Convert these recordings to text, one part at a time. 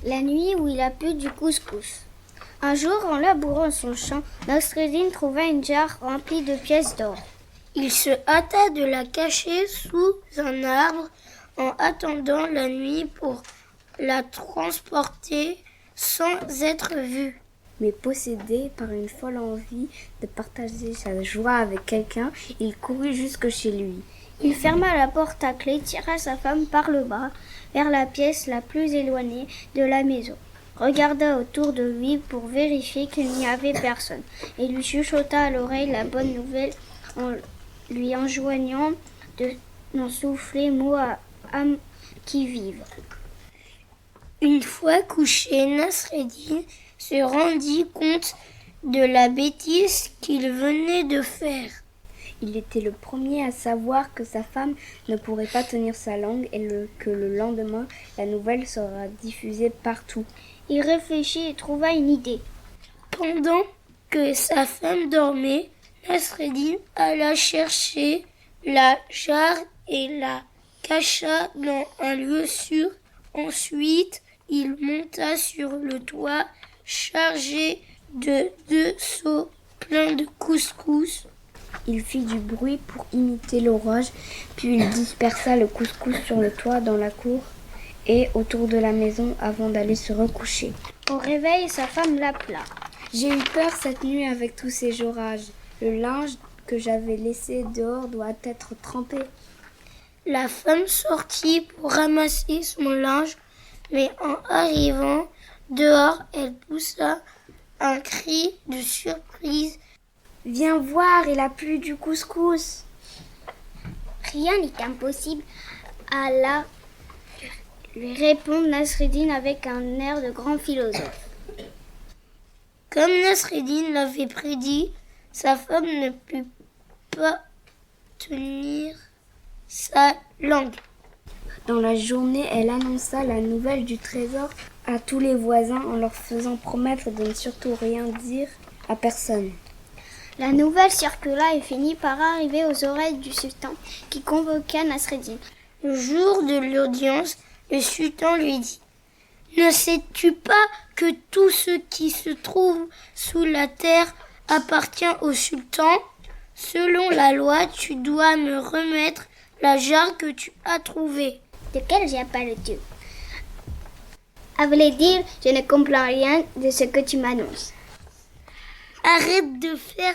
La nuit où il a plu du couscous. Un jour, en labourant son champ, Nasreddin trouva une jarre remplie de pièces d'or. Il se hâta de la cacher sous un arbre en attendant la nuit pour la transporter sans être vu. Mais possédé par une folle envie de partager sa joie avec quelqu'un, il courut jusque chez lui. Il ferma la porte à clé, tira sa femme par le bras vers la pièce la plus éloignée de la maison, regarda autour de lui pour vérifier qu'il n'y avait personne, et lui chuchota à l'oreille la bonne nouvelle en lui enjoignant de n'en souffler mot à âme qui vive. Une fois couché, Nasreddin se rendit compte de la bêtise qu'il venait de faire. Il était le premier à savoir que sa femme ne pourrait pas tenir sa langue et que le lendemain, la nouvelle sera diffusée partout. Il réfléchit et trouva une idée. Pendant que sa femme dormait, Nasreddin alla chercher la jarre et la cacha dans un lieu sûr. Ensuite, il monta sur le toit chargé de 2 seaux pleins de couscous. Il fit du bruit pour imiter l'orage, puis il dispersa le couscous sur le toit, dans la cour et autour de la maison avant d'aller se recoucher. Au réveil, sa femme l'appela. « J'ai eu peur cette nuit avec tous ces orages. Le linge que j'avais laissé dehors doit être trempé. » La femme sortit pour ramasser son linge, mais en arrivant dehors, elle poussa un cri de surprise. « Viens voir, il a plu du couscous !» Rien n'est impossible, alla lui répondre Nasreddin avec un air de grand philosophe. Comme Nasreddin l'avait prédit, sa femme ne put pas tenir sa langue. Dans la journée, elle annonça la nouvelle du trésor à tous les voisins en leur faisant promettre de ne surtout rien dire à personne. La nouvelle circula et finit par arriver aux oreilles du sultan qui convoqua Nasreddin. Le jour de l'audience, le sultan lui dit « Ne sais-tu pas que tout ce qui se trouve sous la terre appartient au sultan ? Selon la loi, tu dois me remettre la jarre que tu as trouvée. » De quel j'ai parles-tu ? À vrai dire, je ne comprends rien de ce que tu m'annonces. Arrête de faire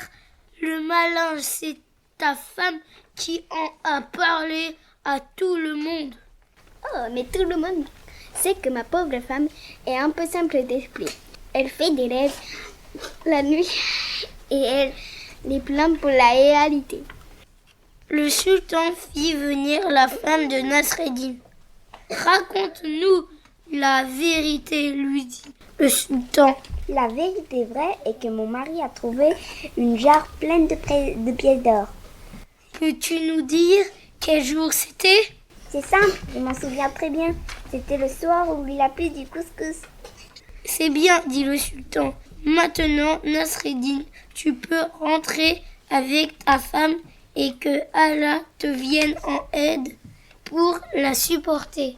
le malin, c'est ta femme qui en a parlé à tout le monde. Oh, mais tout le monde sait que ma pauvre femme est un peu simple d'esprit. Elle fait des rêves la nuit et elle les plaint pour la réalité. Le sultan fit venir la femme de Nasreddin. « Raconte-nous la vérité, lui dit le sultan. La vérité vraie est que mon mari a trouvé une jarre pleine de pièces d'or. Peux-tu nous dire quel jour c'était ? C'est simple, je m'en souviens très bien. C'était le soir où il a plu du couscous. C'est bien, dit le sultan. Maintenant, Nasreddin, tu peux rentrer avec ta femme et que Allah te vienne en aide pour la supporter.